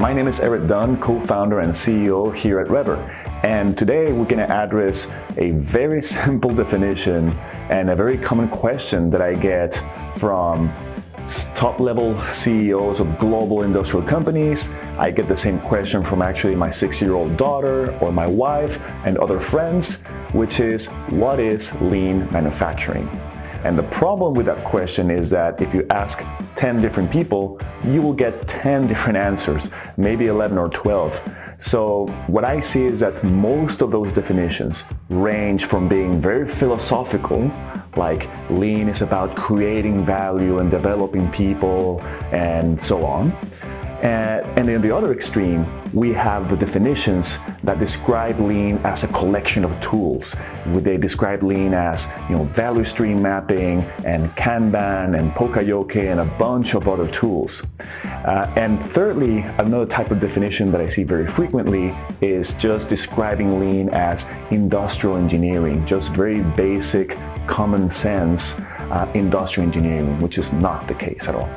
My name is Eric Dunn, co-founder and CEO here at Rever. And today we're going to address a very simple definition and a very common question that I get from top-level CEOs of global industrial companies. I get the same question from actually my 6-year-old daughter or my wife and other friends, which is, what is lean manufacturing? And the problem with that question is that if you ask 10 different people, you will get 10 different answers, maybe 11 or 12. So what I see is that most of those definitions range from being very philosophical, like lean is about creating value and developing people and so on. And then the other extreme, we have the definitions that describe lean as a collection of tools. They describe lean as, value stream mapping and Kanban and Pokayoke and a bunch of other tools. And thirdly, another type of definition that I see very frequently is just describing lean as industrial engineering, just very basic, common sense industrial engineering, which is not the case at all.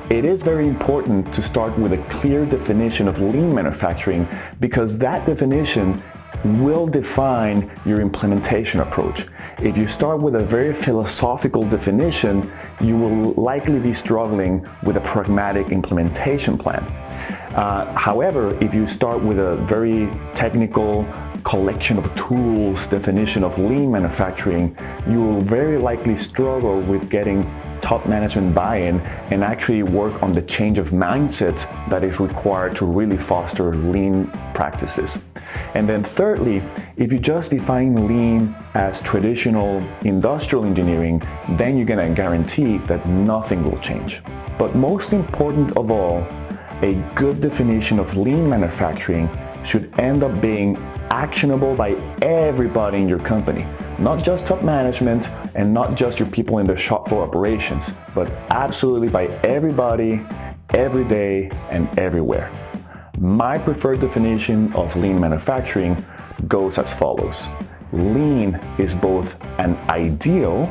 It is very important to start with a clear definition of lean manufacturing because that definition will define your implementation approach. If you start with a very philosophical definition, you will likely be struggling with a pragmatic implementation plan. However, if you start with a very technical collection of tools definition of lean manufacturing, you will very likely struggle with getting top management buy-in and actually work on the change of mindset that is required to really foster lean practices. And then thirdly, if you just define lean as traditional industrial engineering, then you're going to guarantee that nothing will change. But most important of all, a good definition of lean manufacturing should end up being actionable by everybody in your company. Not just top management and not just your people in the shop floor operations, but absolutely by everybody, every day, and everywhere. My preferred definition of lean manufacturing goes as follows. Lean is both an ideal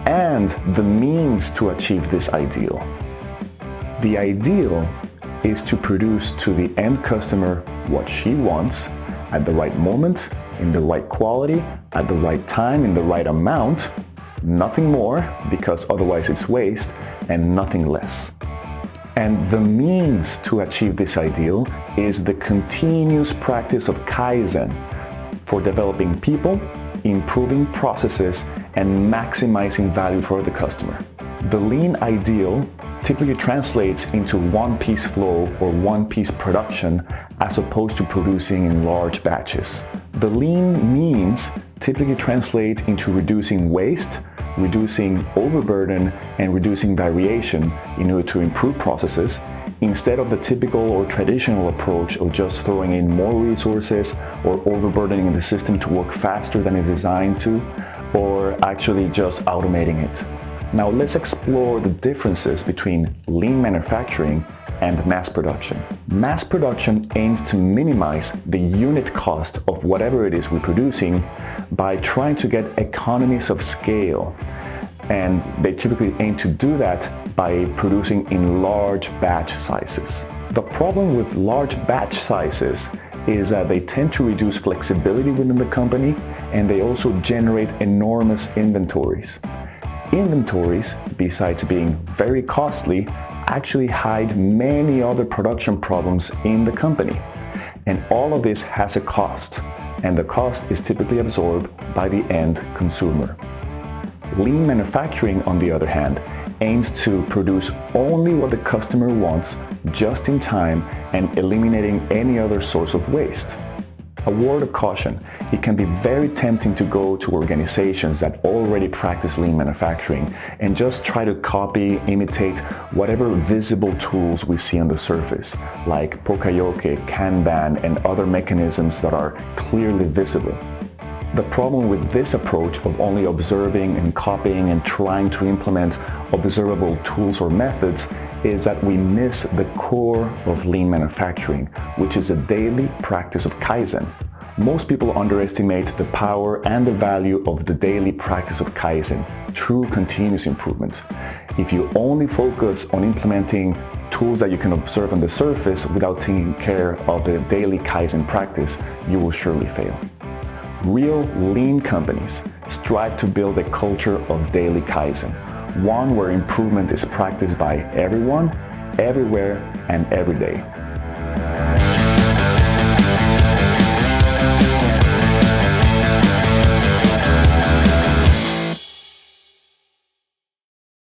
and the means to achieve this ideal. The ideal is to produce to the end customer what she wants at the right moment, in the right quality, at the right time, in the right amount, nothing more, because otherwise it's waste, and nothing less. And the means to achieve this ideal is the continuous practice of Kaizen for developing people, improving processes, and maximizing value for the customer. The lean ideal typically translates into one-piece flow or one-piece production as opposed to producing in large batches. The lean means typically translate into reducing waste, reducing overburden, and reducing variation in order to improve processes, instead of the typical or traditional approach of just throwing in more resources or overburdening the system to work faster than it's designed to, or actually just automating it. Now let's explore the differences between lean manufacturing and mass production. Mass production aims to minimize the unit cost of whatever it is we're producing by trying to get economies of scale. And they typically aim to do that by producing in large batch sizes. The problem with large batch sizes is that they tend to reduce flexibility within the company, and they also generate enormous inventories. Inventories, besides being very costly, actually hide many other production problems in the company. And all of this has a cost, and the cost is typically absorbed by the end consumer. Lean manufacturing, on the other hand, aims to produce only what the customer wants just in time and eliminating any other source of waste. A word of caution, it can be very tempting to go to organizations that already practice lean manufacturing and just try to copy, imitate whatever visible tools we see on the surface, like Pokayoke, Kanban, and other mechanisms that are clearly visible. The problem with this approach of only observing and copying and trying to implement observable tools or methods is that we miss the core of lean manufacturing, which is a daily practice of Kaizen. Most people underestimate the power and the value of the daily practice of Kaizen, true continuous improvement. If you only focus on implementing tools that you can observe on the surface without taking care of the daily Kaizen practice, you will surely fail. Real lean companies strive to build a culture of daily Kaizen, one where improvement is practiced by everyone, everywhere, and every day.